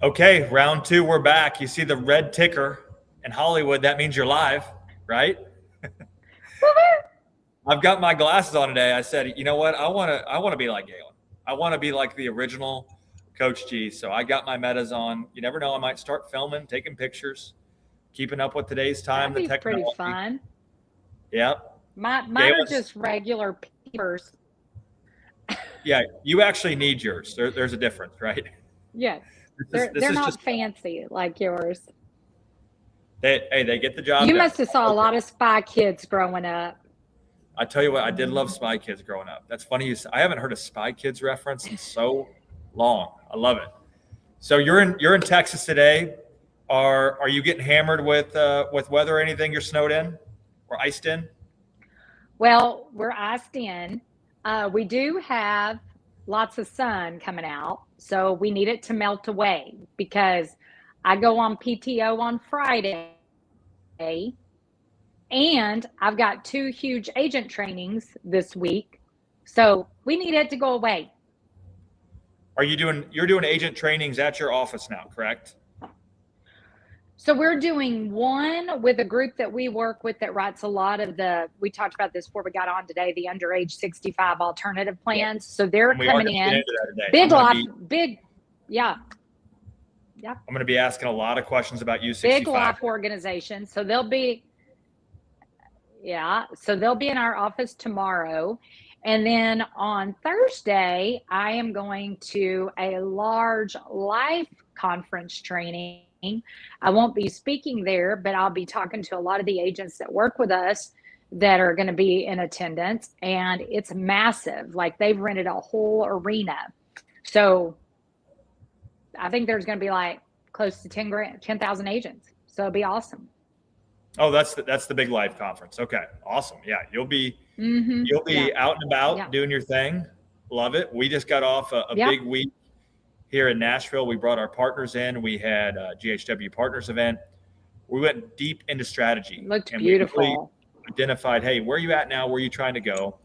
Okay, round two, we're back. You see the red ticker in Hollywood. That means you're live, right? I've got my glasses on today. I said, you know what? I want to be like Galen. I want to be like the original Coach G. So I got my metas on. You never know. I might start filming, taking pictures, keeping up with today's time, That'd the be pretty technology. fun. Yep. Mine are Galen's, just regular peepers. yeah, you actually need yours. There's a difference, right? Yes. This is They're this they're is not just fancy like yours. they get the job You done. must have saw a lot of Spy Kids growing up. I tell you what, I did love Spy Kids growing up. That's funny. I haven't heard a Spy Kids reference in so long. I love it. So you're in Texas today. Are you getting hammered with weather or anything? You're snowed in or iced in? Well, we're iced in. We do have lots of sun coming out, so we need it to melt away because I go on PTO on Friday, and I've got two huge agent trainings this week. So we need it to go away. You're doing agent trainings at your office now, correct? So we're doing one with a group that we work with that writes a lot of we talked about this before we got on today, the underage 65 alternative Yep. plans. So they're And we are coming going to get in, into that today. big life, big, yeah, I'm going to be asking a lot of questions about big U65. life organization. So they'll be, yeah, so they'll be in our office tomorrow. And then on Thursday, I am going to a large life conference training. I won't be speaking there, but I'll be talking to a lot of the agents that work with us that are going to be in attendance. And it's massive. Like they've rented a whole arena. So I think there's going to be like close to 10,000 agents. So it'll be awesome. Oh, that's the big life conference. Okay, awesome. Yeah, you'll be Yeah. out and about Yeah. doing your thing. Love it. We just got off a Yeah. big week here in Nashville. We brought our partners in. We had a GHW Partners event. We went deep into strategy, Looked and we really beautiful. identified, hey, where are you at now? Where are you trying to go?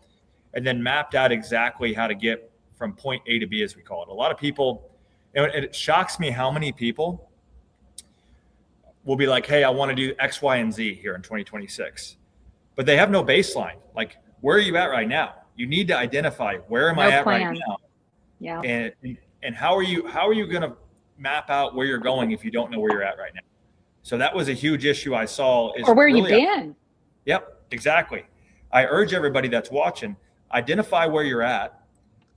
And then mapped out exactly how to get from point A to B, as we call it. A lot of people, and it shocks me how many people will be like, hey, I want to do X, Y, and Z here in 2026. But they have no baseline. Like, where are you at right now? You need to identify where am I No at right plan. now, Yeah. and how are you going to map out where you're going if you don't know where you're at right now? So that was a huge issue I saw. Is Or where you really, been? yep, exactly. I urge everybody that's watching, identify where you're at,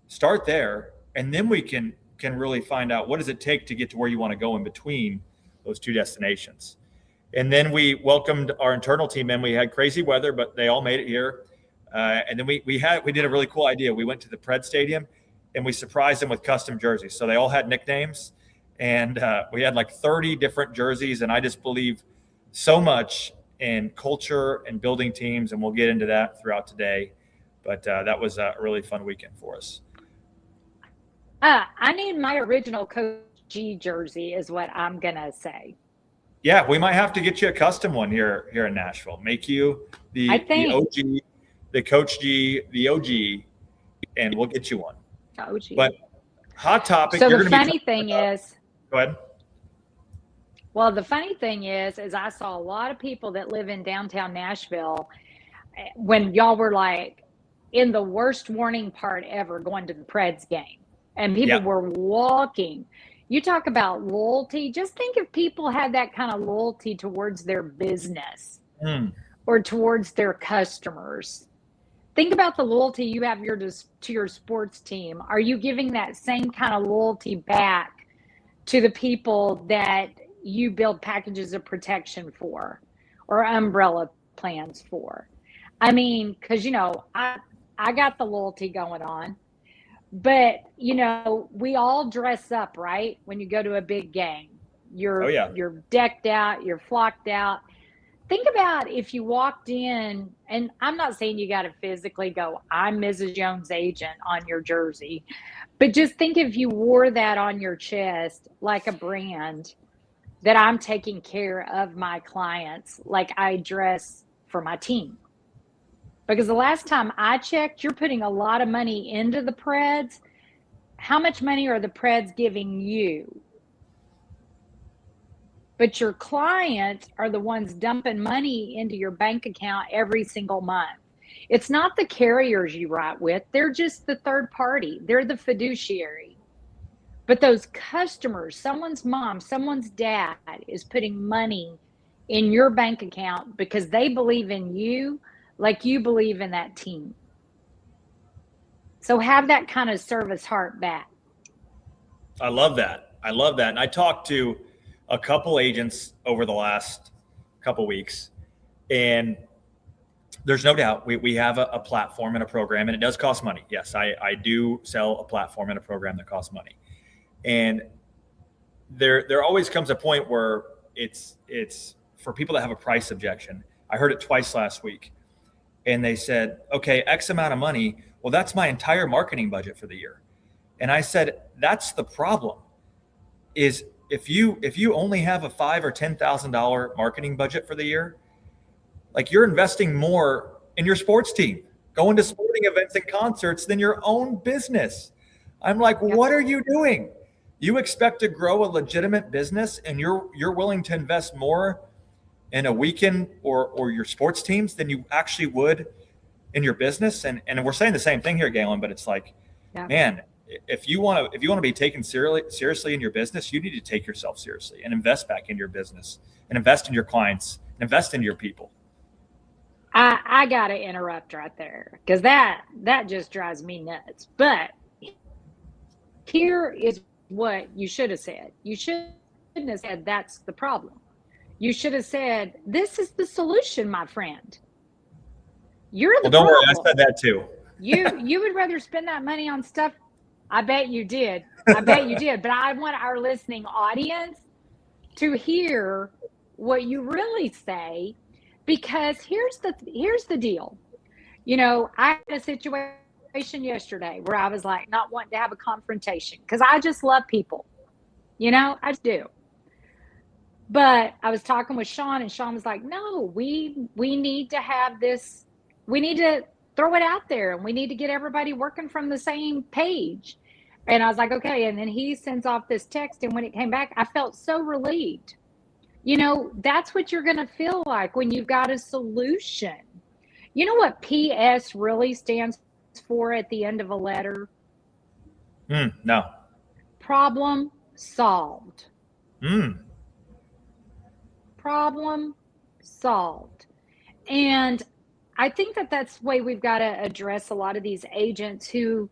start there, and then we can really find out what does it take to get to where you want to go in between those two destinations. And then we welcomed our internal team in. We had crazy weather, but they all made it here. And then we did a really cool idea. We went to the Pred Stadium and we surprised them with custom jerseys. So they all had nicknames, and we had like 30 different jerseys. And I just believe so much in culture and building teams, and we'll get into that throughout today. But that was a really fun weekend for us. I need my original Coach G jersey, is what I'm gonna say. Yeah, we might have to get you a custom one here in Nashville. Make you I the think OG, the Coach G, the OG, and we'll get you one. OG. But hot topic. So You're the going to be funny thing is, Go ahead. well, the funny thing is I saw a lot of people that live in downtown Nashville when y'all were like in the worst warning part ever going to the Preds game. And people Yeah, were walking. You talk about loyalty. Just think if people had that kind of loyalty towards their business mm, or towards their customers. Think about the loyalty you have to your sports team. Are you giving that same kind of loyalty back to the people that you build packages of protection for or umbrella plans for? I mean, because I got the loyalty going on, but we all dress up, right? When you go to a big game, oh yeah, you're decked out, you're flocked out. Think about if you walked in, and I'm not saying you got to physically go, I'm Mrs. Jones' agent on your jersey, but just think if you wore that on your chest like a brand that I'm taking care of my clients, like I dress for my team. Because the last time I checked, you're putting a lot of money into the Preds. How much money are the Preds giving you? but your clients are the ones dumping money into your bank account every single month. It's not the carriers you write with, they're just the third party, they're the fiduciary. But those customers, someone's mom, someone's dad is putting money in your bank account because they believe in you like you believe in that team. So have that kind of service heart back. I love that. I love that. And I talked to a couple agents over the last couple weeks, and there's no doubt we have a platform and a program, and it does cost money. Yes, I do sell a platform and a program that costs money. And there always comes a point where it's for people that have a price objection. I heard it twice last week, and they said, okay, X amount of money. Well, that's my entire marketing budget for the year. And I said, that's the problem, is if you only have a $5,000 or $10,000 marketing budget for the year, like, you're investing more in your sports team, going to sporting events and concerts than your own business. I'm like, what are you doing? You expect to grow a legitimate business, and you're willing to invest more in a weekend or your sports teams than you actually would in your business. And we're saying the same thing here, Galen, but it's like, man, if you want to be taken seriously in your business, you need to take yourself seriously and invest back in your business and invest in your clients, and invest in your people. I got to interrupt right there, because that just drives me nuts. But here is what you should have said. You shouldn't have said that's the problem. You should have said, this is the solution, my friend. You're the problem. Don't worry, I said that too. You would rather spend that money on stuff. I bet you did. But I want our listening audience to hear what you really say, because here's the deal. You know, I had a situation yesterday where I was like not wanting to have a confrontation, because I just love people. You know, I just do. But I was talking with Sean, and Sean was like, no, we need to have this. We need to throw it out there, and we need to get everybody working from the same page. And I was like, okay. And then he sends off this text, and when it came back, I felt so relieved. You know, that's what you're going to feel like when you've got a solution. You know what PS really stands for at the end of a letter? No. Problem solved. Problem solved. And I think that's the way we've got to address a lot of these agents who,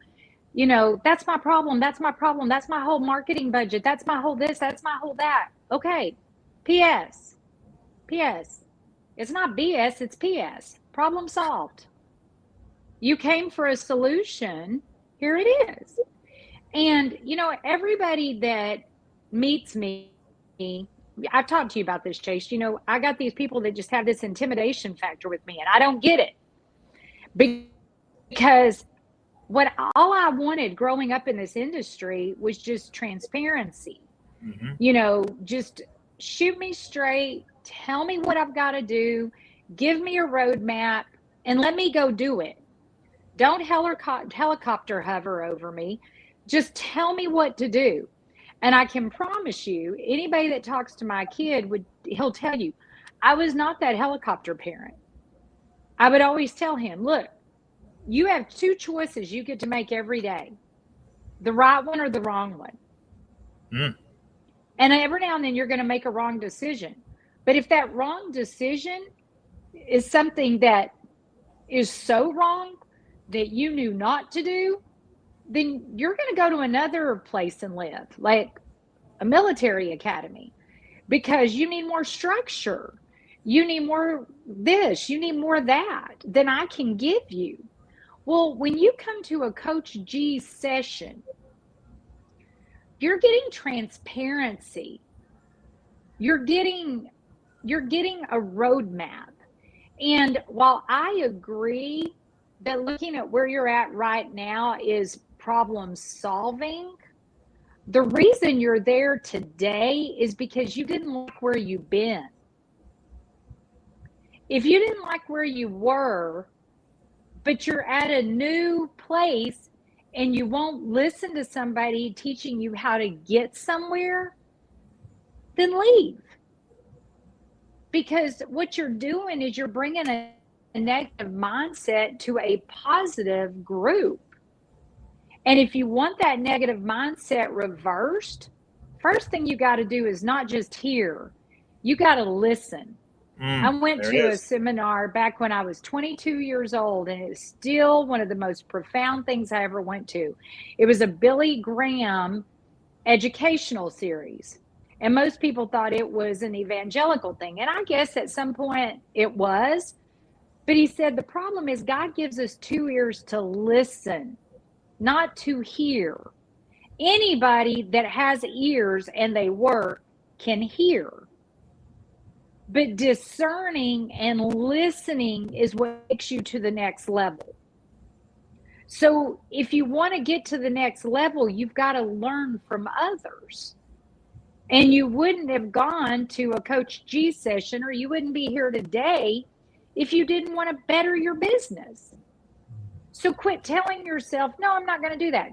you know, that's my problem. That's my problem. That's my whole marketing budget. That's my whole this. That's my whole that. Okay. PS. It's not BS, it's PS. Problem solved. You came for a solution. Here it is. And, you know, everybody that meets me, I've talked to you about this, Chase. You know, I got these people that just have this intimidation factor with me, and I don't get it. Because all I wanted growing up in this industry was just transparency. Mm-hmm. You know, just shoot me straight, tell me what I've got to do, give me a roadmap, and let me go do it. Don't helicopter hover over me. Just tell me what to do. And I can promise you, anybody that talks to my kid he'll tell you, I was not that helicopter parent. I would always tell him, look, you have two choices you get to make every day, the right one or the wrong one. And every now and then you're going to make a wrong decision. But if that wrong decision is something that is so wrong that you knew not to do, then you're going to go to another place and live, like a military academy, because you need more structure. You need more this, you need more that than I can give you. Well, when you come to a Coach G session, you're getting transparency. You're getting a roadmap. And while I agree that looking at where you're at right now is problem solving, the reason you're there today is because you didn't like where you've been. If you didn't like where you were, but you're at a new place and you won't listen to somebody teaching you how to get somewhere, then leave. Because what you're doing is you're bringing a negative mindset to a positive group. And if you want that negative mindset reversed, first thing you got to do is not just hear, you got to listen. I went to a seminar back when I was 22 years old, and it's still one of the most profound things I ever went to. It was a Billy Graham educational series. And most people thought it was an evangelical thing. And I guess at some point it was. But he said the problem is God gives us 2 ears to listen, not to hear. Anybody that has ears and they work can hear. But discerning and listening is what takes you to the next level. So if you want to get to the next level, you've got to learn from others. And you wouldn't have gone to a Coach G session, or you wouldn't be here today if you didn't want to better your business. So quit telling yourself, no, I'm not going to do that.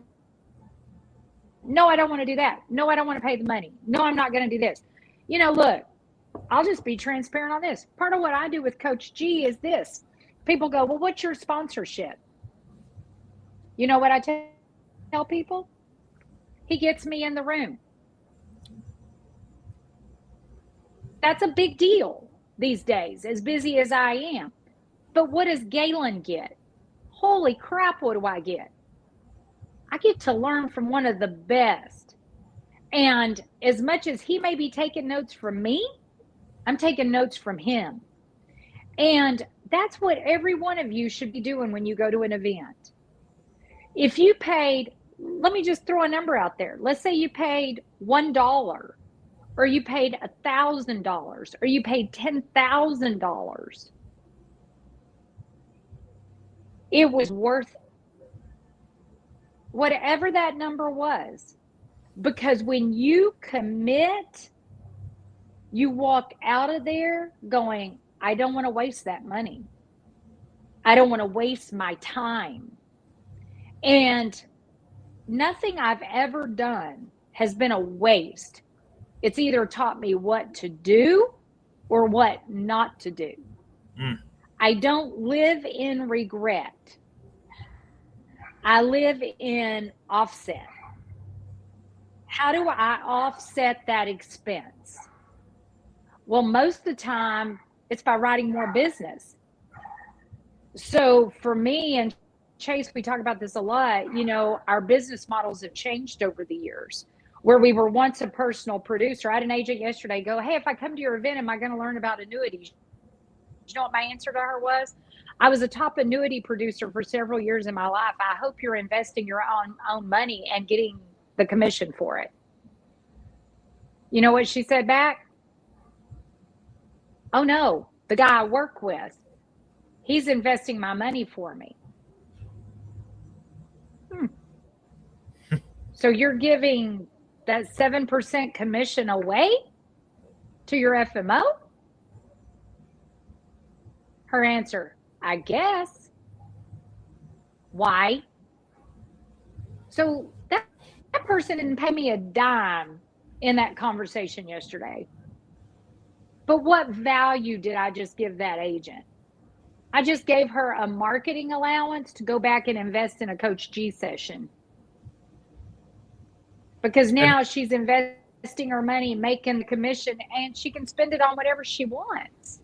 No, I don't want to do that. No, I don't want to pay the money. No, I'm not going to do this. Look, I'll just be transparent on this. Part of what I do with Coach G is this. People go, well, what's your sponsorship? You know what I tell people? He gets me in the room. That's a big deal these days, as busy as I am. But what does Galen get? Holy crap, what do I get? I get to learn from one of the best. And as much as he may be taking notes from me, I'm taking notes from him. And that's what every one of you should be doing when you go to an event. If you paid, let me just throw a number out there. Let's say you paid $1, or you paid $1,000, or you paid $10,000. It was worth whatever that number was. Because when you commit, you walk out of there going, I don't want to waste that money. I don't want to waste my time. And nothing I've ever done has been a waste. It's either taught me what to do or what not to do. I don't live in regret. I live in offset. How do I offset that expense? Well, most of the time, it's by writing more business. So for me and Chase, we talk about this a lot, our business models have changed over the years. Where we were once a personal producer. I had an agent yesterday go, hey, if I come to your event, am I going to learn about annuities? You know what my answer to her was? I was a top annuity producer for several years in my life. I hope you're investing your own money and getting the commission for it. You know what she said back? Oh no, the guy I work with, he's investing my money for me. So you're giving that 7% commission away to your FMO? Her answer, I guess. Why? So that person didn't pay me a dime in that conversation yesterday. But what value did I just give that agent? I just gave her a marketing allowance to go back and invest in a Coach G session. Because now she's investing her money, making the commission, and she can spend it on whatever she wants.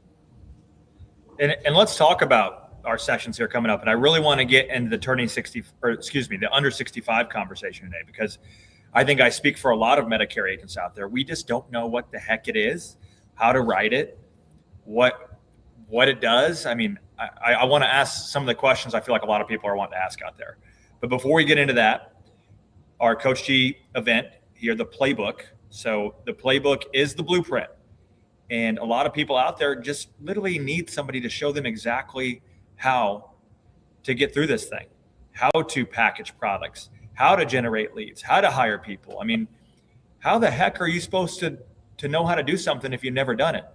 And let's talk about our sessions here coming up. And I really want to get into the under 65 conversation today, because I think I speak for a lot of Medicare agents out there. We just don't know what the heck it is, how to write it, what it does. I mean, I want to ask some of the questions I feel like a lot of people are wanting to ask out there. But before we get into that, our Coach G event here, the playbook. So the playbook is the blueprint. And a lot of people out there just literally need somebody to show them exactly how to get through this thing, how to package products, how to generate leads, how to hire people. I mean, how the heck are you supposed to know how to do something if you've never done it?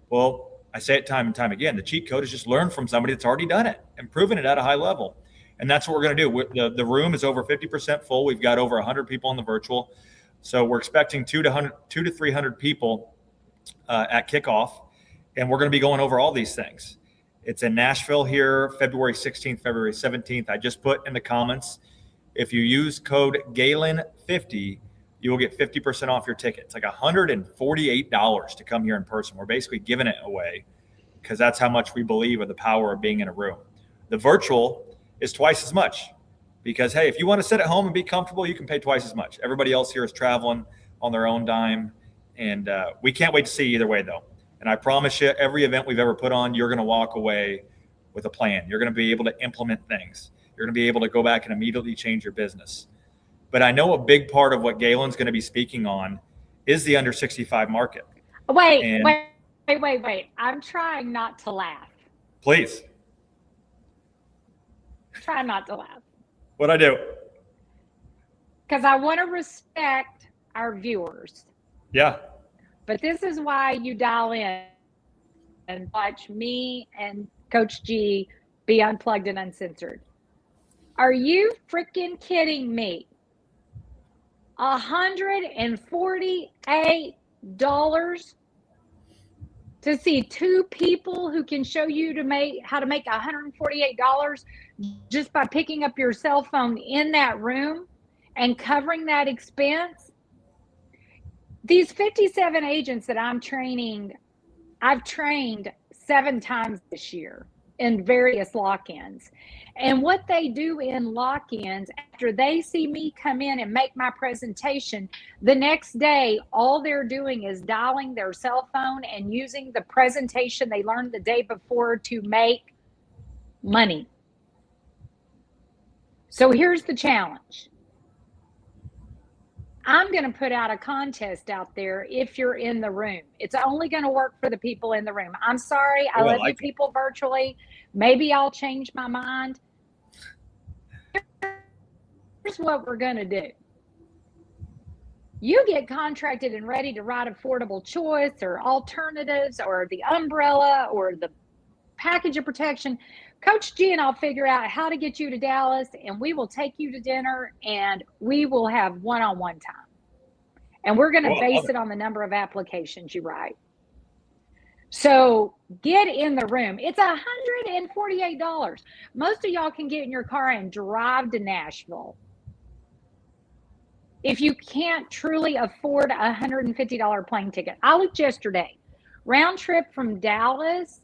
Well, I say it time and time again, the cheat code is just learn from somebody that's already done it and proven it at a high level. And that's what we're going to do. The room is over 50% full. We've got over 100 people on the virtual. So we're expecting 200 to 300 people at kickoff. And we're going to be going over all these things. It's in Nashville here, February 16th, February 17th. I just put in the comments, if you use code Galen50, you will get 50% off your ticket. It's like $148 to come here in person. We're basically giving it away because that's how much we believe of the power of being in a room. The virtual is twice as much because, hey, if you want to sit at home and be comfortable, you can pay twice as much. Everybody else here is traveling on their own dime. And we can't wait to see you either way, though. And I promise you, every event we've ever put on, you're going to walk away with a plan. You're going to be able to implement things. You're going to be able to go back and immediately change your business. But I know a big part of what Galen's going to be speaking on is the under 65 market. Wait. I'm trying not to laugh. Please. Try not to laugh. What'd I do? Because I want to respect our viewers. Yeah. But this is why you dial in and watch me and Coach G be unplugged and uncensored. Are you freaking kidding me? $148 to see two people who can show you how to make $148 just by picking up your cell phone in that room and covering that expense? These 57 agents that I'm training, I've trained 7 times this year in various lock-ins. And what they do in lock-ins, after they see me come in and make my presentation, the next day, all they're doing is dialing their cell phone and using the presentation they learned the day before to make money. So here's the challenge. I'm going to put out a contest out there if you're in the room. It's only going to work for the people in the room. I'm sorry. I love you people virtually. Maybe I'll change my mind. Here's what we're going to do. You get contracted and ready to write Affordable Choice or Alternatives or the umbrella or the package of protection. Coach G and I'll figure out how to get you to Dallas, and we will take you to dinner, and we will have one-on-one time. And we're going to base it on the number of applications you write. So get in the room. It's $148. Most of y'all can get in your car and drive to Nashville. If you can't truly afford a $150 plane ticket. I looked yesterday. Round trip from Dallas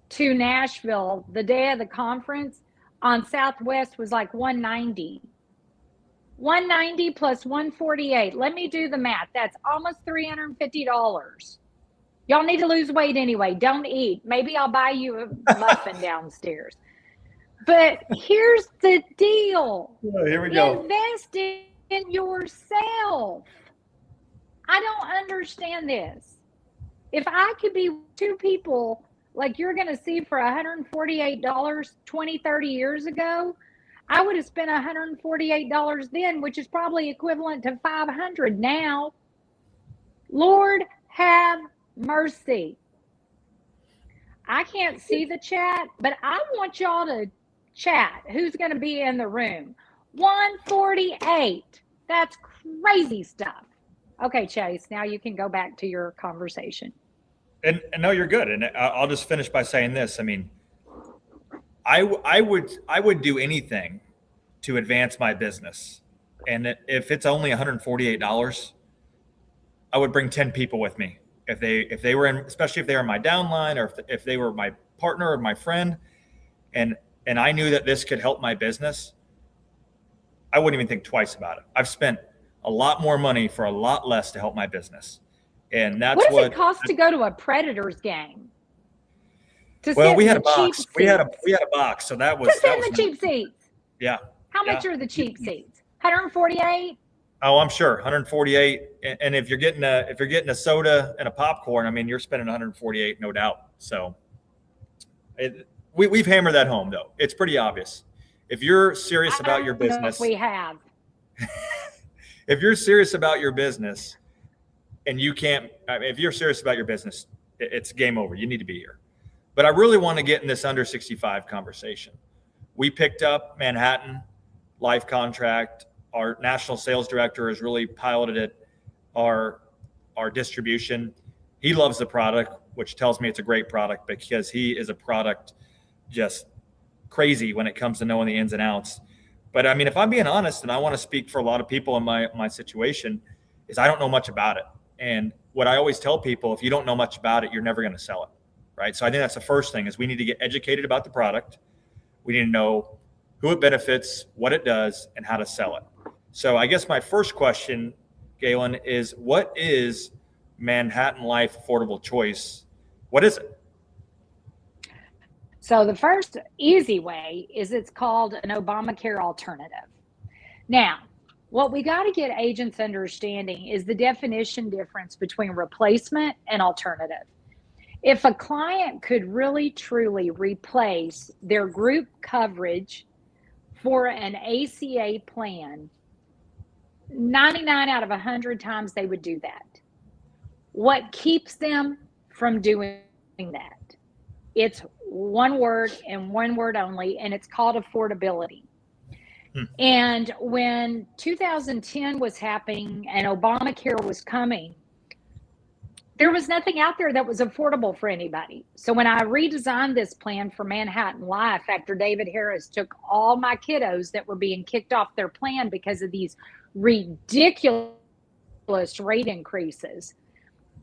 to Nashville the day of the conference on Southwest was like $190. $190 plus $148. Let me do the math. That's almost $350. Y'all need to lose weight anyway. Don't eat. Maybe I'll buy you a muffin downstairs. But here's the deal. Yeah, here we go. Invest in yourself. I don't understand this. If I could be two people like you're going to see for $148 20, 30 years ago, I would have spent $148 then, which is probably equivalent to $500 now. Lord have mercy. I can't see the chat, but I want y'all to chat. Who's going to be in the room? 148. That's crazy stuff. Okay, Chase, now you can go back to your conversation. And no, you're good. And I'll just finish by saying this. I mean, I would do anything to advance my business. And if it's only $148, I would bring 10 people with me. If they were in, especially if they were in my downline or if they were my partner or my friend, and I knew that this could help my business, I wouldn't even think twice about it. I've spent a lot more money for a lot less to help my business. And that's what does it cost to go to a Predators game? Well, we had a box. We had a box, so that was. To sit in the cheap seats. Yeah. How much are the cheap seats? 148. Oh, I'm sure 148. And if you're getting a soda and a popcorn, I mean, you're spending 148, no doubt. So, we've hammered that home though. It's pretty obvious. If you're serious about your business, we have. If you're serious about your business. And you can't, if you're serious about your business, it's game over. You need to be here. But I really want to get in this under 65 conversation. We picked up Manhattan Life Contract. Our national sales director has really piloted it, our distribution. He loves the product, which tells me it's a great product because he is a product just crazy when it comes to knowing the ins and outs. But I mean, if I'm being honest, and I want to speak for a lot of people in my situation, is I don't know much about it. And what I always tell people, if you don't know much about it, you're never going to sell it, right? So I think that's the first thing is we need to get educated about the product. We need to know who it benefits, what it does, and how to sell it. So I guess my first question, Galen, is what is Manhattan Life Affordable Choice? What is it? So the first easy way is it's called an Obamacare alternative. Now, what we got to get agents understanding is the definition difference between replacement and alternative. If a client could really truly replace their group coverage for an ACA plan, 99 out of 100 times they would do that. What keeps them from doing that? It's one word and one word only, and it's called affordability. And when 2010 was happening and Obamacare was coming, there was nothing out there that was affordable for anybody. So when I redesigned this plan for Manhattan Life after David Harris took all my kiddos that were being kicked off their plan because of these ridiculous rate increases,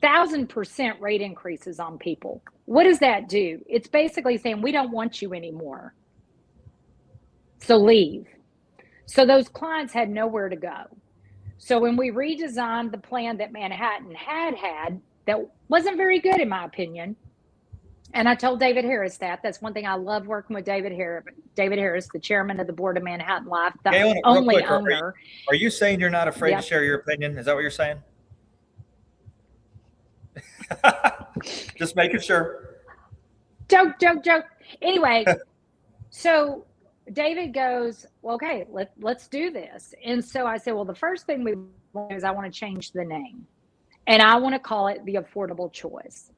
1,000% rate increases on people. What does that do? It's basically saying, we don't want you anymore. So leave. So those clients had nowhere to go. So when we redesigned the plan that Manhattan had, that wasn't very good in my opinion. And I told David Harris that's one thing I love working with David Harris. David Harris, the chairman of the board of Manhattan Life, the Galen, only quick, owner. Are you saying you're not afraid to share your opinion? Is that what you're saying? Just making sure. Joke. Anyway, so David goes, well, okay, let's do this. And so I said, well, the first thing we want is I want to change the name. And I want to call it the Affordable Choice.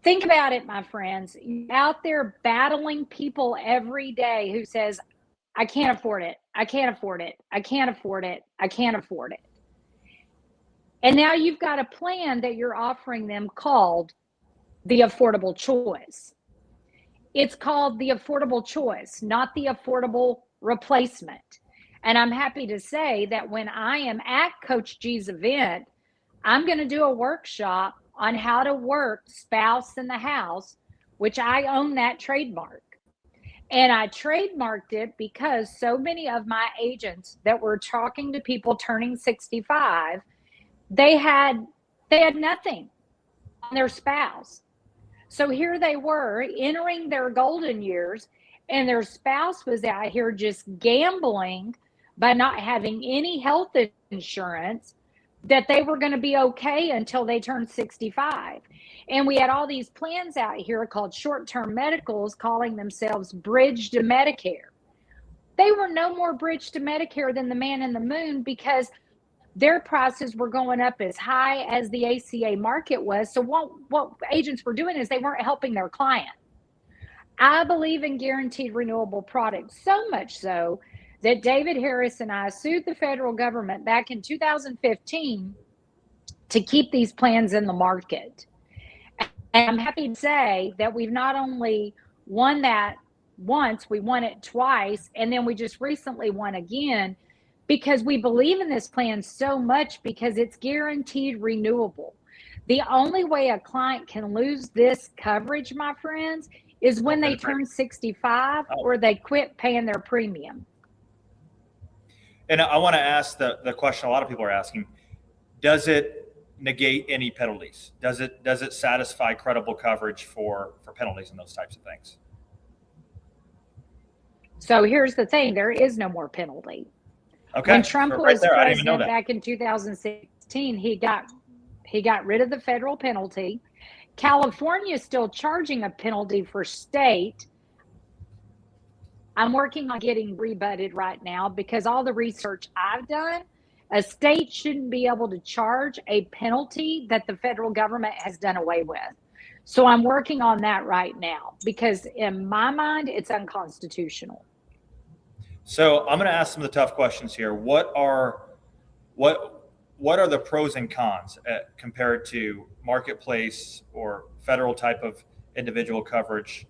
Think about it, my friends. You're out there battling people every day who says, I can't afford it. I can't afford it. I can't afford it. I can't afford it. And now you've got a plan that you're offering them called the Affordable Choice. It's called the Affordable Choice, not the Affordable Replacement. And I'm happy to say that when I am at Coach G's event, I'm going to do a workshop on how to work spouse in the house, which I own that trademark. And I trademarked it because so many of my agents that were talking to people turning 65, they had nothing on their spouse. So here they were entering their golden years, and their spouse was out here just gambling by not having any health insurance that they were going to be okay until they turned 65. And we had all these plans out here called short-term medicals calling themselves Bridge to Medicare. They were no more Bridge to Medicare than the man in the moon because their prices were going up as high as the ACA market was. So what agents were doing is they weren't helping their client. I believe in guaranteed renewable products, so much so that David Harris and I sued the federal government back in 2015 to keep these plans in the market. And I'm happy to say that we've not only won that once, we won it twice, and then we just recently won again because we believe in this plan so much because it's guaranteed renewable. The only way a client can lose this coverage, my friends, is when they turn 65 or they quit paying their premium. And I want to ask the question a lot of people are asking, does it negate any penalties? Does it satisfy credible coverage for penalties and those types of things? So here's the thing, there is no more penalty. Okay. When Trump was president that. back in 2016, he got rid of the federal penalty. California is still charging a penalty for state. I'm working on getting rebutted right now because all the research I've done, a state shouldn't be able to charge a penalty that the federal government has done away with. So I'm working on that right now because in my mind, it's unconstitutional. So I'm going to ask some of the tough questions here. What what are the pros and cons compared to marketplace or federal type of individual coverage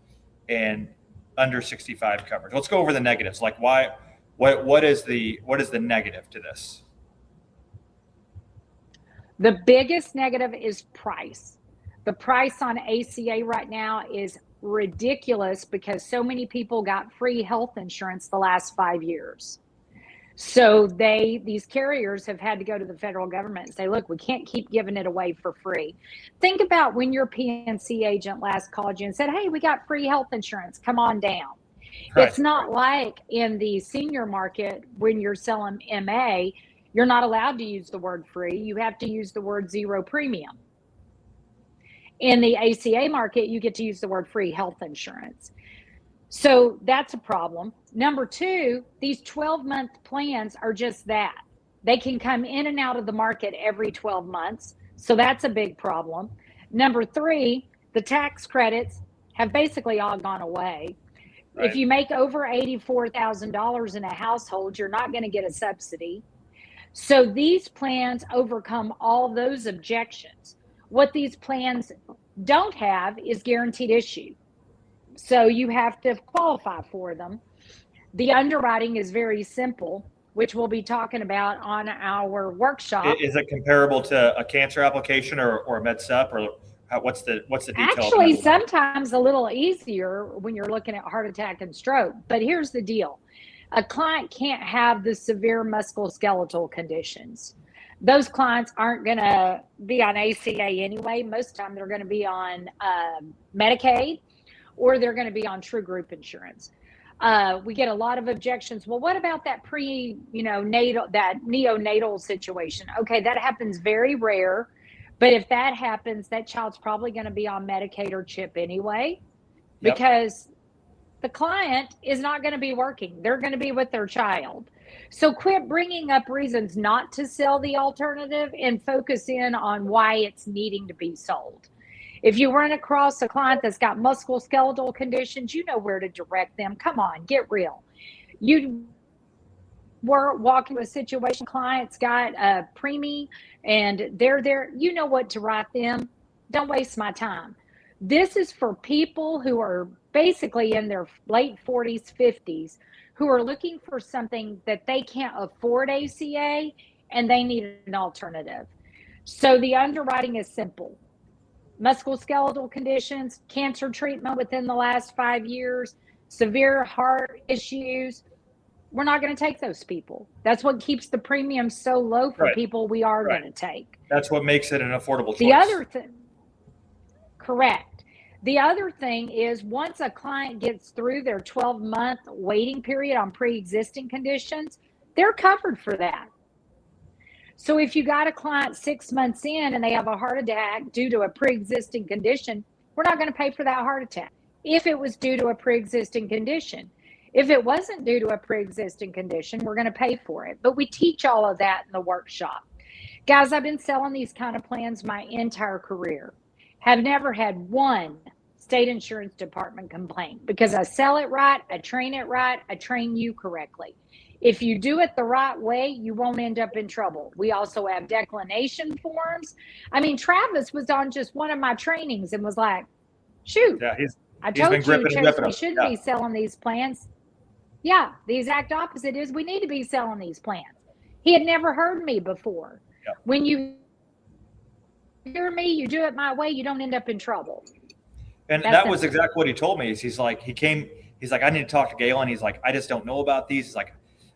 and under 65 coverage? Let's go over the negatives. Like what is the negative to this? The biggest negative is price. The price on ACA right now is ridiculous because so many people got free health insurance the last 5 years. So these carriers have had to go to the federal government and say, look, we can't keep giving it away for free. Think about when your PNC agent last called you and said, hey, we got free health insurance, come on down. Right. It's not like in the senior market when you're selling MA, you're not allowed to use the word free. You have to use the word zero premium. In the ACA market, you get to use the word free health insurance. So that's a problem. Number two, these 12-month plans are just that. They can come in and out of the market every 12 months. So that's a big problem. Number three, the tax credits have basically all gone away. Right. If you make over $84,000 in a household, you're not going to get a subsidy. So these plans overcome all those objections. What these plans don't have is guaranteed issue. So you have to qualify for them. The underwriting is very simple, which we'll be talking about on our workshop. Is it comparable to a cancer application or a MedSup, or what's the detail? Actually, sometimes a little easier when you're looking at heart attack and stroke. But here's the deal. A client can't have the severe musculoskeletal conditions. Those clients aren't going to be on ACA anyway. Most of the time they're going to be on Medicaid, or they're going to be on true group insurance. We get a lot of objections. Well, what about that neonatal situation? Okay, that happens very rare, but if that happens, that child's probably going to be on Medicaid or CHIP anyway, because the client is not going to be working. They're going to be with their child. So quit bringing up reasons not to sell the alternative and focus in on why it's needing to be sold. If you run across a client that's got musculoskeletal conditions, you know where to direct them. Come on, get real. You were walking with a situation, client's got a preemie and they're there, you know what to write them. Don't waste my time. This is for people who are basically in their late 40s, 50s, who are looking for something that they can't afford ACA and they need an alternative. So the underwriting is simple. Musculoskeletal conditions, cancer treatment within the last 5 years, severe heart issues. We're not going to take those people. That's what keeps the premium so low for people we are going to take. That's what makes it an affordable choice. The other thing, correct. The other thing is once a client gets through their 12-month waiting period on pre-existing conditions, they're covered for that. So if you got a client 6 months in and they have a heart attack due to a pre-existing condition, we're not going to pay for that heart attack if it was due to a pre-existing condition. If it wasn't due to a pre-existing condition, we're going to pay for it. But we teach all of that in the workshop. Guys, I've been selling these kind of plans my entire career. Have never had one state insurance department complaint because I sell it right, I train it right, I train you correctly. If you do it the right way, you won't end up in trouble. We also have declination forms. I mean, Travis was on just one of my trainings and was like, shoot, I told you, Chase, we shouldn't be selling these plans. Yeah, the exact opposite is we need to be selling these plans. He had never heard me before. Yeah. When you hear me, you do it my way, you don't end up in trouble. And that was exactly what he told me. He's like, I need to talk to Galen. He's like, I just don't know about these. He's like,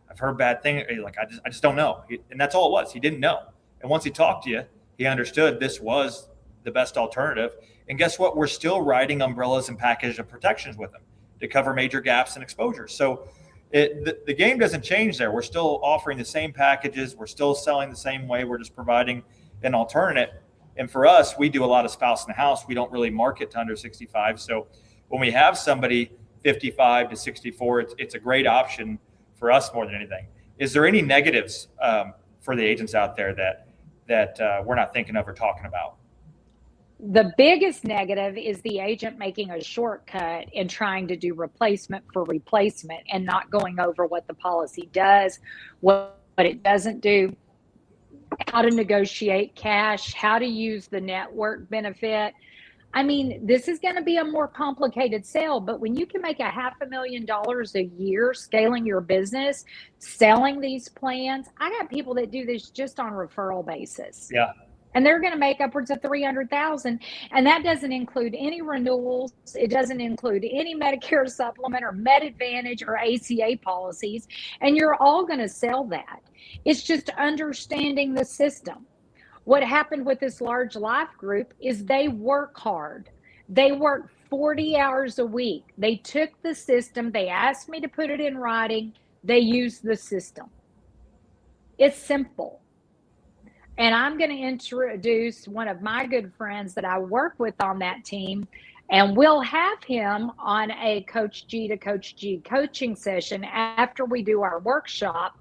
I've heard bad things. He's like, I just don't know. And that's all it was. He didn't know. And once he talked to you, he understood this was the best alternative. And guess what? We're still writing umbrellas and package of protections with them to cover major gaps and exposures. So the game doesn't change there. We're still offering the same packages. We're still selling the same way. We're just providing an alternative. And for us, we do a lot of spouse in the house. We don't really market to under 65. So when we have somebody 55 to 64, it's a great option for us more than anything. Is there any negatives for the agents out there that we're not thinking of or talking about? The biggest negative is the agent making a shortcut and trying to do replacement for replacement and not going over what the policy does, what it doesn't do. how to negotiate cash, how to use the network benefit. I mean, this is going to be a more complicated sale, but when you can make $500,000 a year scaling your business, selling these plans, I got people that do this just on referral basis. Yeah. And they're going to make upwards of 300,000, and that doesn't include any renewals. It doesn't include any Medicare supplement or Med Advantage or ACA policies, and you're all going to sell that. It's just understanding the system. What happened with this large life group is they work hard. They work 40 hours a week. They took the system. They asked me to put it in writing. They used the system. It's simple. And I'm going to introduce one of my good friends that I work with on that team, and we'll have him on a Coach G to Coach G coaching session after we do our workshop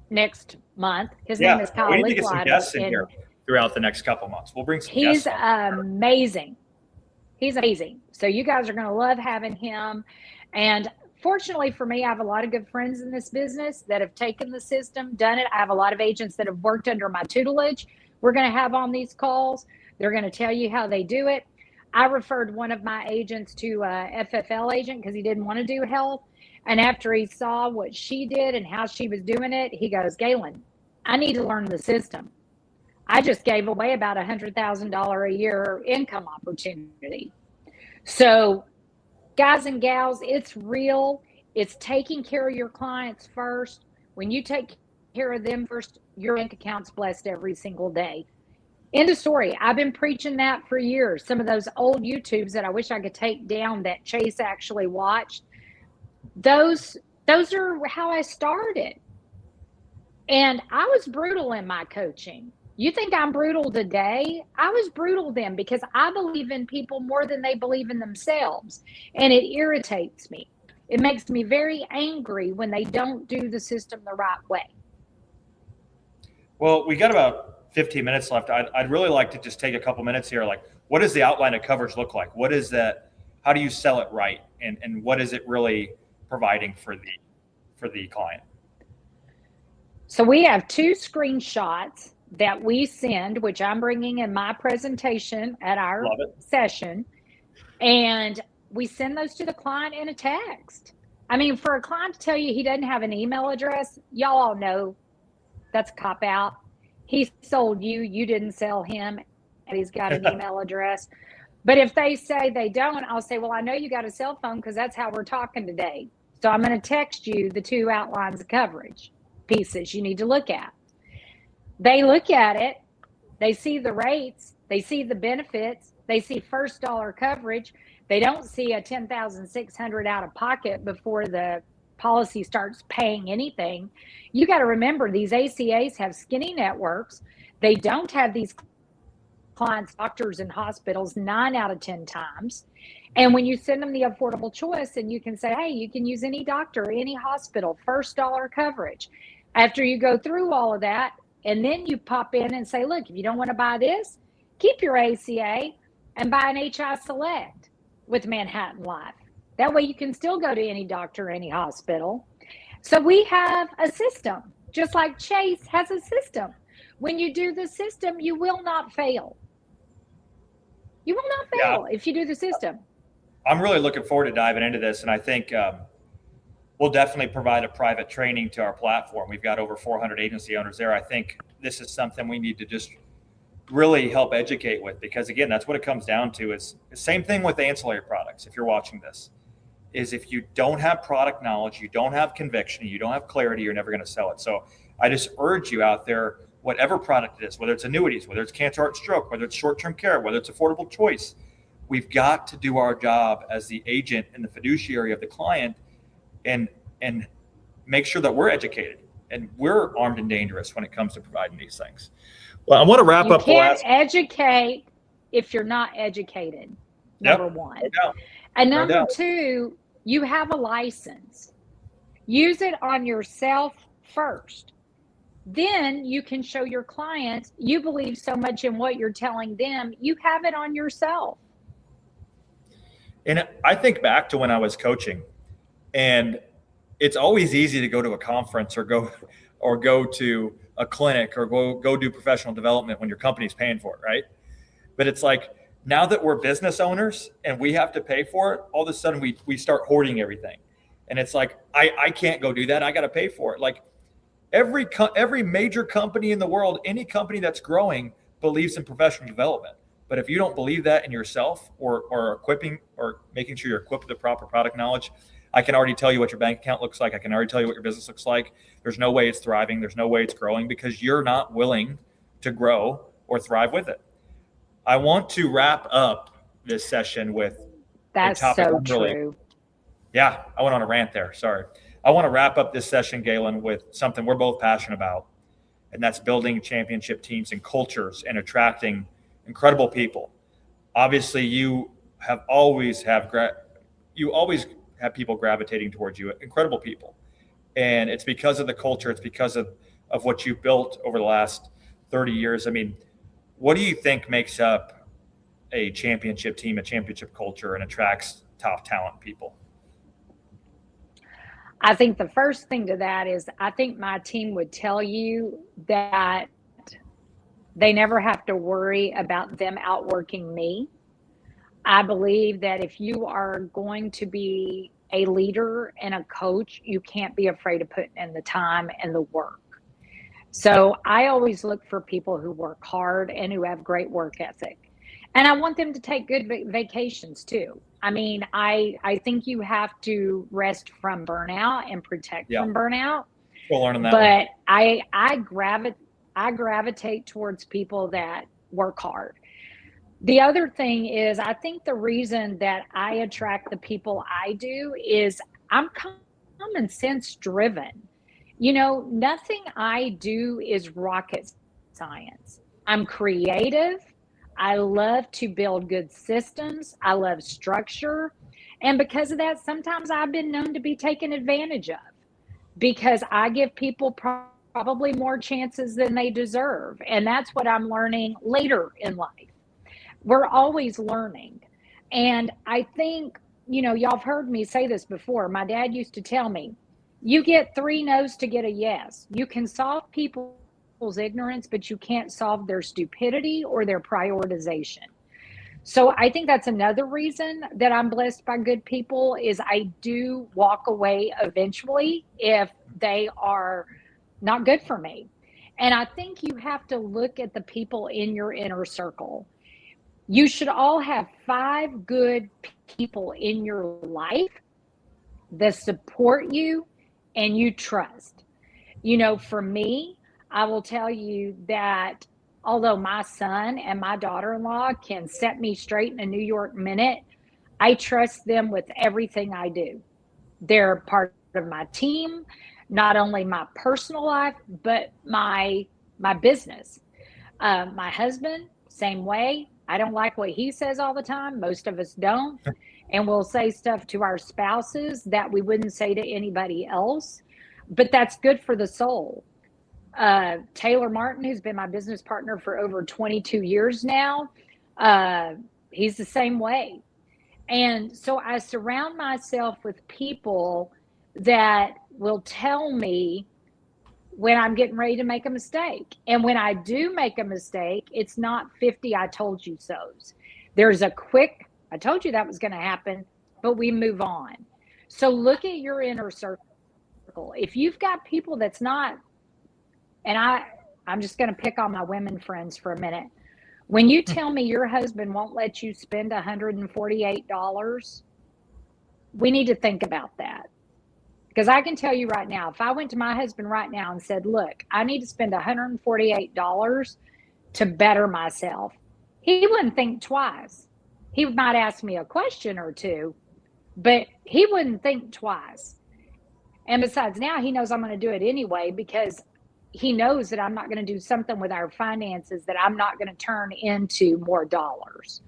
next month. His name is Kyle. We need to get some guests in here throughout the next couple months. We'll bring some guests. He's amazing. He's amazing. So you guys are going to love having him. And fortunately for me, I have a lot of good friends in this business that have taken the system, done it. I have a lot of agents that have worked under my tutelage. We're going to have on these calls. They're going to tell you how they do it. I referred one of my agents to a FFL agent because he didn't want to do health. And after he saw what she did and how she was doing it, he goes, Galen, I need to learn the system. I just gave away about $100,000 a year income opportunity. So guys and gals, it's real. It's taking care of your clients first. When you take care of them first, your bank account's blessed every single day. End of story. I've been preaching that for years. Some of those old YouTubes that I wish I could take down that Chase actually watched, those are how I started. And I was brutal in my coaching. You think I'm brutal today? I was brutal then because I believe in people more than they believe in themselves. And it irritates me. It makes me very angry when they don't do the system the right way. Well, we got about 15 minutes left. I'd really like to just take a couple minutes here. Like, what does the outline of coverage look like? What is that? How do you sell it right? And what is it really providing for the client? So we have 2 screenshots that we send, which I'm bringing in my presentation at our session. And we send those to the client in a text. I mean, for a client to tell you he doesn't have an email address, y'all all know that's a cop out. He sold you, you didn't sell him, and he's got an email address. But if they say they don't, I'll say, well, I know you got a cell phone because that's how we're talking today. So I'm going to text you the 2 outlines of coverage pieces you need to look at. They look at it, they see the rates, they see the benefits, they see first dollar coverage. They don't see a $10,600 out of pocket before the policy starts paying anything. You got to remember, these ACAs have skinny networks. They don't have these clients, doctors, and hospitals 9 out of 10 times. And when you send them the affordable choice and you can say, hey, you can use any doctor, any hospital, first dollar coverage. After you go through all of that, and then you pop in and say, look, if you don't want to buy this, keep your ACA and buy an HI Select with Manhattan Life. That way you can still go to any doctor, any hospital. So we have a system, just like Chase has a system. When you do the system, you will not fail. You will not fail if you do the system. I'm really looking forward to diving into this. And I think we'll definitely provide a private training to our platform. We've got over 400 agency owners there. I think this is something we need to just really help educate with, because again, that's what it comes down to. Is the same thing with ancillary products. If you're watching this, is if you don't have product knowledge, you don't have conviction, you don't have clarity, you're never going to sell it. So I just urge you out there, whatever product it is, whether it's annuities, whether it's cancer, heart, stroke, whether it's short-term care, whether it's affordable choice, we've got to do our job as the agent and the fiduciary of the client and make sure that we're educated and we're armed and dangerous when it comes to providing these things. Well, I want to wrap up. You can't educate if you're not educated, number one. No doubt. And number two, you have a license. Use it on yourself first. Then you can show your clients you believe so much in what you're telling them, you have it on yourself. And I think back to when I was coaching, and it's always easy to go to a conference or go or go to a clinic or go do professional development when your company's paying for it, right? But it's like, now that we're business owners and we have to pay for it, all of a sudden we start hoarding everything. And it's like, I can't go do that. I got to pay for it. Like every major company in the world, any company that's growing believes in professional development. But if you don't believe that in yourself or equipping or making sure you're equipped with the proper product knowledge, I can already tell you what your bank account looks like. I can already tell you what your business looks like. There's no way it's thriving. There's no way it's growing because you're not willing to grow or thrive with it. I want to wrap up this session with That's a topic so I'm really, true. yeah, I went on a rant there. Sorry. I want to wrap up this session, Galen, with something we're both passionate about, and that's building championship teams and cultures and attracting incredible people. Obviously, you always have people gravitating towards you, incredible people. And it's because of the culture. It's because of what you've built over the last 30 years. I mean, what do you think makes up a championship team, a championship culture, and attracts top talent people? I think the first thing to that is I think my team would tell you that they never have to worry about them outworking me. I believe that if you are going to be a leader and a coach, you can't be afraid of putting in the time and the work. So I always look for people who work hard and who have great work ethic. And I want them to take good vacations too. I mean, I think you have to rest from burnout and protect from burnout. Still learning that. But I gravitate towards people that work hard. The other thing is, I think the reason that I attract the people I do is I'm common sense driven. You know, nothing I do is rocket science. I'm creative. I love to build good systems. I love structure. And because of that, sometimes I've been known to be taken advantage of because I give people probably more chances than they deserve. And that's what I'm learning later in life. We're always learning. And I think, you know, y'all have heard me say this before. My dad used to tell me, you get 3 no's to get a yes. You can solve people's ignorance, but you can't solve their stupidity or their prioritization. So I think that's another reason that I'm blessed by good people is I do walk away eventually if they are not good for me. And I think you have to look at the people in your inner circle. You should all have 5 good people in your life that support you and you trust. You know, for me, I will tell you that although my son and my daughter-in-law can set me straight in a New York minute, I trust them with everything I do. They're part of my team, not only my personal life, but my business. My husband, same way. I don't like what he says all the time. Most of us don't. And we'll say stuff to our spouses that we wouldn't say to anybody else. But that's good for the soul. Taylor Martin, who's been my business partner for over 22 years now, he's the same way. And so I surround myself with people that will tell me when I'm getting ready to make a mistake. And when I do make a mistake, it's not 50 I told you so's. There's a quick, I told you that was going to happen, but we move on. So look at your inner circle. If you've got people that's not, and I'm just going to pick on my women friends for a minute. When you tell me your husband won't let you spend $148, we need to think about that. Because I can tell you right now, if I went to my husband right now and said, look, I need to spend $148 to better myself, he wouldn't think twice. He might ask me a question or two, but he wouldn't think twice. And besides, now he knows I'm going to do it anyway because he knows that I'm not going to do something with our finances that I'm not going to turn into more dollars.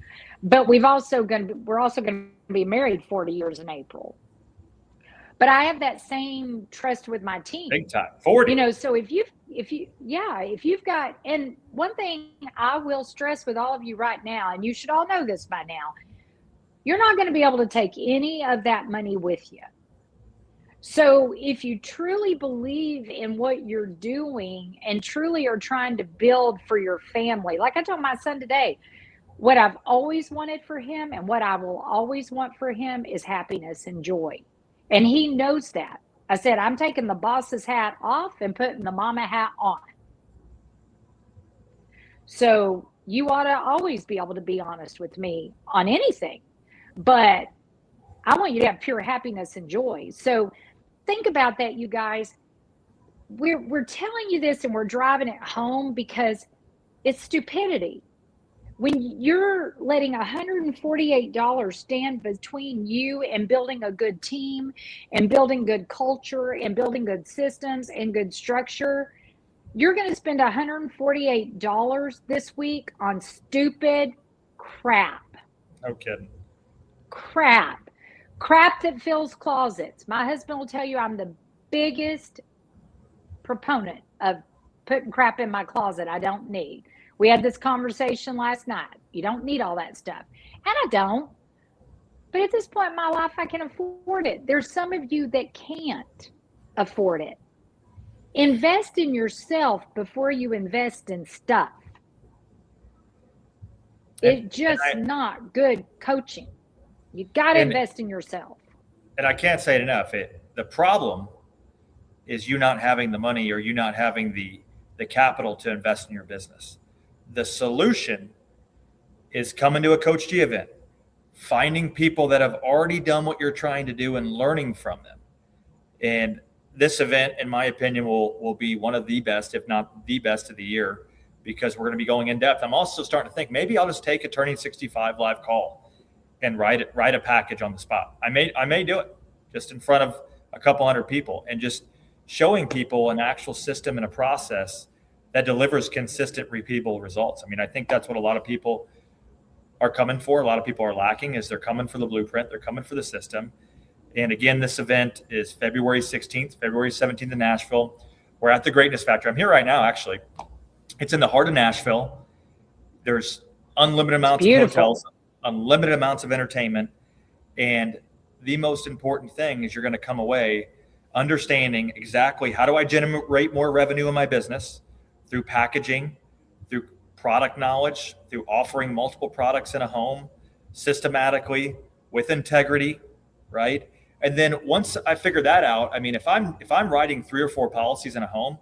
But we're also going to be married 40 years in April. But I have that same trust with my team. Big time. 40. You know, so if you've got, and one thing I will stress with all of you right now, and you should all know this by now, you're not going to be able to take any of that money with you. So if you truly believe in what you're doing and truly are trying to build for your family, like I told my son today, what I've always wanted for him and what I will always want for him is happiness and joy. And he knows that. I said, I'm taking the boss's hat off and putting the mama hat on. So you ought to always be able to be honest with me on anything. But I want you to have pure happiness and joy. So think about that, you guys. We're telling you this and we're driving it home because it's stupidity. When you're letting $148 stand between you and building a good team and building good culture and building good systems and good structure, you're going to spend $148 this week on stupid crap. No kidding. Crap that fills closets. My husband will tell you I'm the biggest proponent of putting crap in my closet I don't need. We had this conversation last night. You don't need all that stuff. And I don't. But at this point in my life, I can afford it. There's some of you that can't afford it. Invest in yourself before you invest in stuff. It's just not good coaching. You got to invest in yourself. And I can't say it enough. The problem is you not having the money or you not having the capital to invest in your business. The solution is coming to a Coach G event, finding people that have already done what you're trying to do and learning from them. And this event, in my opinion, will be one of the best, if not the best of the year, because we're going to be going in depth. I'm also starting to think maybe I'll just take a Turning 65 live call and write a package on the spot. I may do it just in front of a couple hundred people and just showing people an actual system and a process that delivers consistent, repeatable results. I mean, I think that's what a lot of people are coming for. A lot of people are lacking is they're coming for the blueprint. They're coming for the system. And again, this event is February 16th, February 17th in Nashville. We're at the Greatness Factory. I'm here right now, actually. It's in the heart of Nashville. There's unlimited amounts of hotels, unlimited amounts of entertainment. And the most important thing is you're going to come away understanding exactly how do I generate more revenue in my business through packaging, through product knowledge, through offering multiple products in a home systematically with integrity, right? And then once I figure that out, I mean, if I'm writing 3 or 4 policies in a home,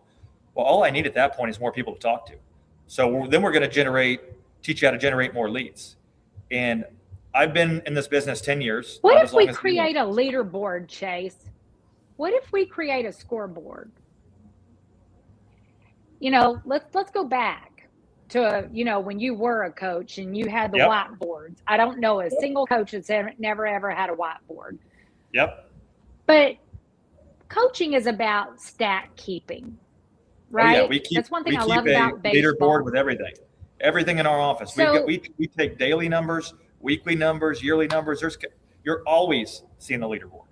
well, all I need at that point is more people to talk to. So then we're going to teach you how to generate more leads. And I've been in this business 10 years. What if we create a leaderboard, Chase? What if we create a scoreboard? Let's go back to, when you were a coach and you had the whiteboards. I don't know a single coach that's never, ever had a whiteboard. Yep. But coaching is about stat keeping, right? Oh, yeah. That's one thing I love about baseball. Leaderboard with everything in our office. So, we take daily numbers, weekly numbers, yearly numbers. You're always seeing the leaderboard.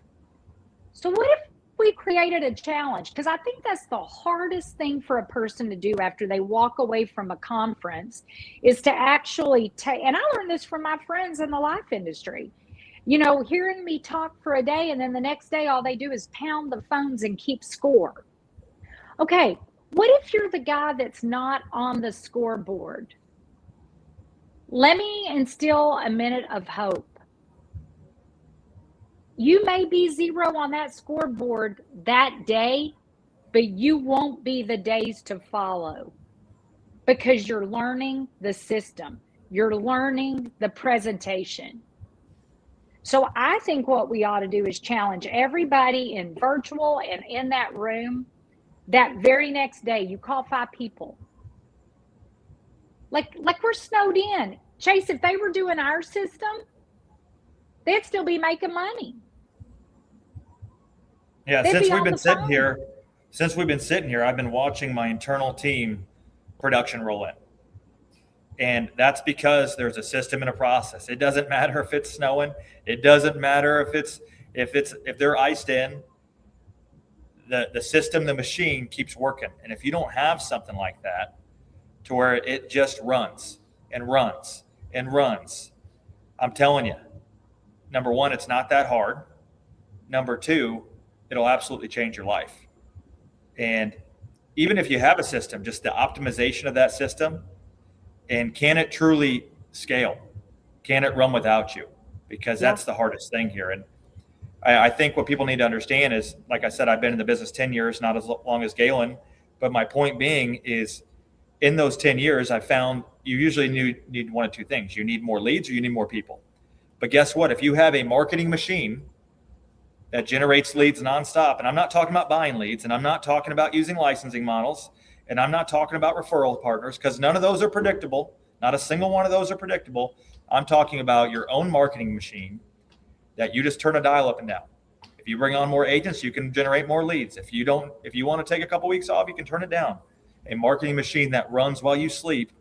So what if we created a challenge? Because I think that's the hardest thing for a person to do after they walk away from a conference is to actually take, and I learned this from my friends in the life industry, hearing me talk for a day and then the next day all they do is pound the phones and keep score. Okay, what if you're the guy that's not on the scoreboard? Let me instill a minute of hope. You may be 0 on that scoreboard that day, but you won't be the days to follow because you're learning the system. You're learning the presentation. So I think what we ought to do is challenge everybody in virtual and in that room that very next day. You call 5 people. Like we're snowed in. Chase, if they were doing our system, they'd still be making money. Yeah, since we've been sitting here, I've been watching my internal team production roll in. And that's because there's a system and a process. It doesn't matter if it's snowing. It doesn't matter if they're iced in. The system, the machine keeps working. And if you don't have something like that to where it just runs and runs and runs, I'm telling you, number one, it's not that hard. Number two, it'll absolutely change your life. And even if you have a system, just the optimization of that system, and can it truly scale? Can it run without you? Because Yeah. that's the hardest thing here. And I think what people need to understand is, like I said, I've been in the business 10 years, not as long as Galen. But my point being is, in those 10 years, I found you usually need one of two things. You need more leads or you need more people. But guess what? If you have a marketing machine that generates leads nonstop, and I'm not talking about buying leads, and I'm not talking about using licensing models, and I'm not talking about referral partners, because none of those are predictable. Not a single one of those are predictable. I'm talking about your own marketing machine that you just turn a dial up and down. If you bring on more agents, you can generate more leads. If you want to take a couple weeks off, you can turn it down. A marketing machine that runs while you sleep.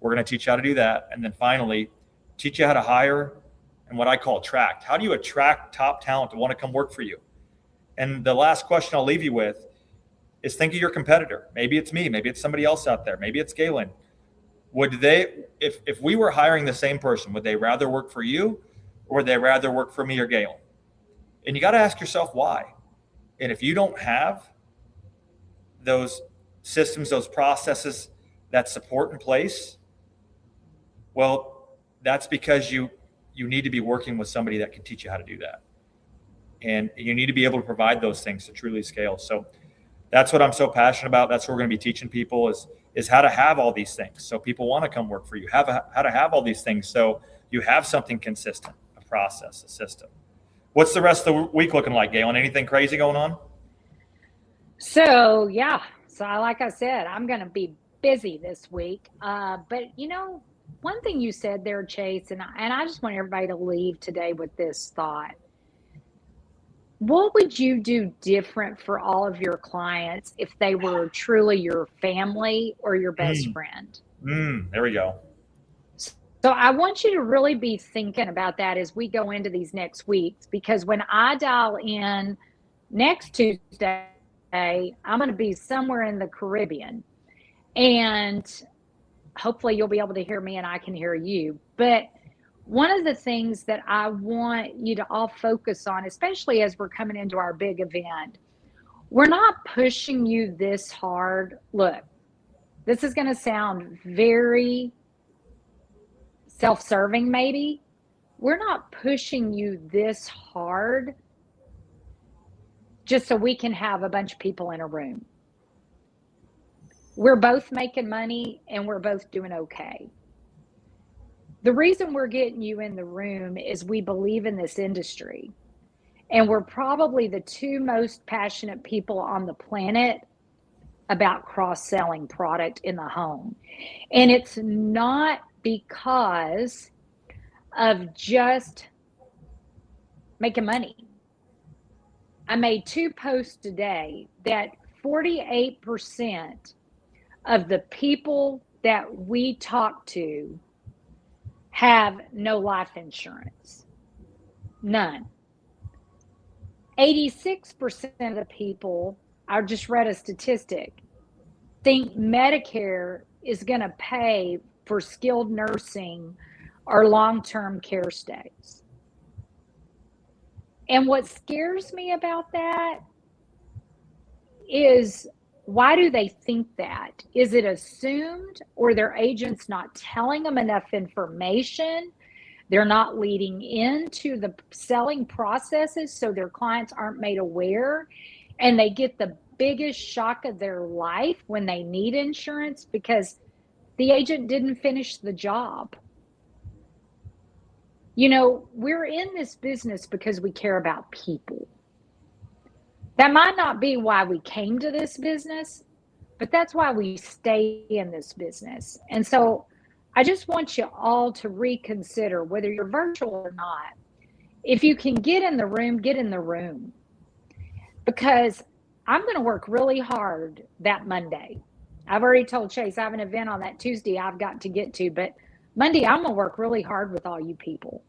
We're going to teach you how to do that. And then finally, teach you how to hire and what I call attract. How do you attract top talent to want to come work for you? And the last question I'll leave you with is, think of your competitor. Maybe it's me, maybe it's somebody else out there, maybe it's Galen. Would they, if we were hiring the same person, would they rather work for you, or would they rather work for me or Galen? And you got to ask yourself why. And if you don't have those systems, those processes, that support in place, well, that's because you need to be working with somebody that can teach you how to do that. And you need to be able to provide those things to truly scale. So that's what I'm so passionate about. That's what we're going to be teaching people is how to have all these things so people want to come work for you. How to have all these things so you have something consistent, a process, a system. What's the rest of the week looking like, Galen? Anything crazy going on? So, yeah. So, like I said, I'm going to be busy this week. But, one thing you said there, Chase, and I just want everybody to leave today with this thought. What would you do different for all of your clients if they were truly your family or your best friend? There we go. So I want you to really be thinking about that as we go into these next weeks, because when I dial in next Tuesday, I'm going to be somewhere in the Caribbean, and hopefully you'll be able to hear me and I can hear you. But one of the things that I want you to all focus on, especially as we're coming into our big event, we're not pushing you this hard. Look, this is going to sound very self-serving maybe. We're not pushing you this hard just so we can have a bunch of people in a room. We're both making money and we're both doing okay. The reason we're getting you in the room is we believe in this industry, and we're probably the two most passionate people on the planet about cross-selling product in the home. And it's not because of just making money. I made 2 posts today that 48% of the people that we talk to have no life insurance. None. 86% of the people, I just read a statistic, think Medicare is going to pay for skilled nursing or long-term care stays. And what scares me about that is, why do they think that? Is it assumed, or their agents not telling them enough information? They're not leading into the selling processes so their clients aren't made aware, and they get the biggest shock of their life when they need insurance because the agent didn't finish the job. We're in this business because we care about people. That might not be why we came to this business, but that's why we stay in this business. And so I just want you all to reconsider, whether you're virtual or not, if you can get in the room, get in the room. Because I'm going to work really hard that Monday. I've already told Chase I have an event on that Tuesday I've got to get to, but Monday I'm going to work really hard with all you people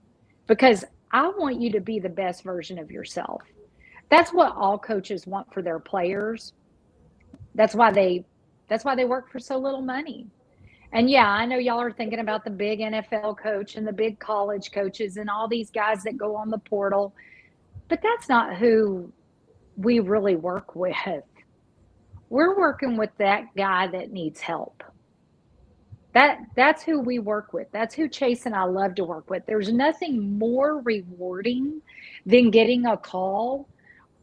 because I want you to be the best version of yourself. That's what all coaches want for their players. That's why they work for so little money. And yeah, I know y'all are thinking about the big NFL coach and the big college coaches and all these guys that go on the portal, but that's not who we really work with. We're working with that guy that needs help. That's who we work with. That's who Chase and I love to work with. There's nothing more rewarding than getting a call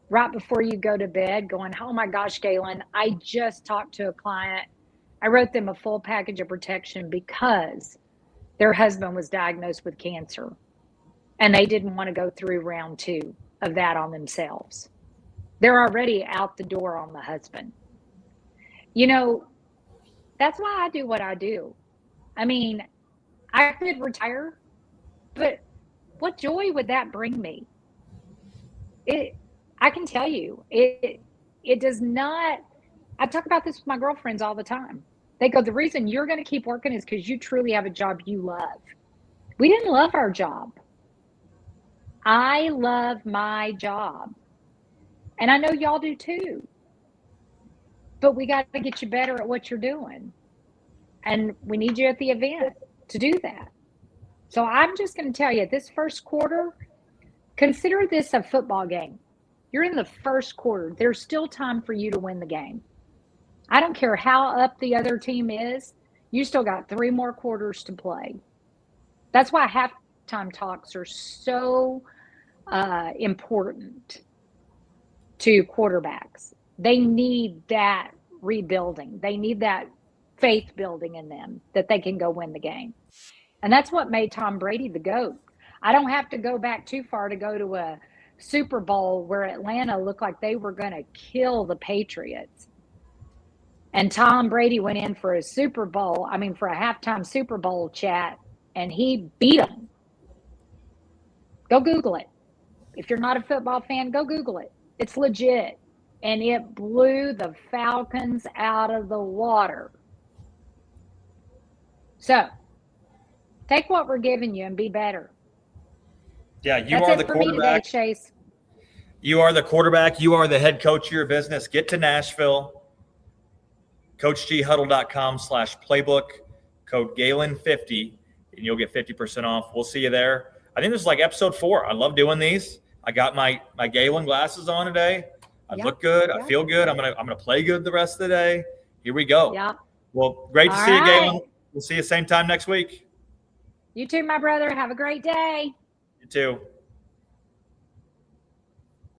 right before you go to bed going, oh my gosh, Galen, I just talked to a client. I wrote them a full package of protection because their husband was diagnosed with cancer and they didn't want to go through round 2 of that on themselves. They're already out the door on the husband. You know, that's why I do what I do. I mean, I could retire, but what joy would that bring me? I can tell you, it does not. I talk about this with my girlfriends all the time. They go, the reason you're going to keep working is because you truly have a job you love. We didn't love our job. I love my job. And I know y'all do too. But we got to get you better at what you're doing. And we need you at the event to do that. So I'm just going to tell you, this first quarter, consider this a football game. You're in the first quarter. There's still time for you to win the game. I don't care how up the other team is. You still got 3 more quarters to play. That's why halftime talks are so important to quarterbacks. They need that rebuilding. They need that faith building in them that they can go win the game. And that's what made Tom Brady the GOAT. I don't have to go back too far to go to a Super Bowl where Atlanta looked like they were going to kill the Patriots. And Tom Brady went in for a halftime Super Bowl chat, and he beat them. Go Google it. If you're not a football fan, go Google it. It's legit. And it blew the Falcons out of the water. So, take what we're giving you and be better. Yeah, you That's are it the for me quarterback. today, Chase. You are the quarterback. You are the head coach of your business. Get to Nashville. CoachGHuddle.com/playbook. Code Galen50, and you'll get 50% off. We'll see you there. I think this is like episode 4. I love doing these. I got my Galen glasses on today. I look good. I feel good. I'm gonna play good the rest of the day. Here we go. Yeah. Well, great to see you, Galen. We'll see you same time next week. You too, my brother. Have a great day. You too.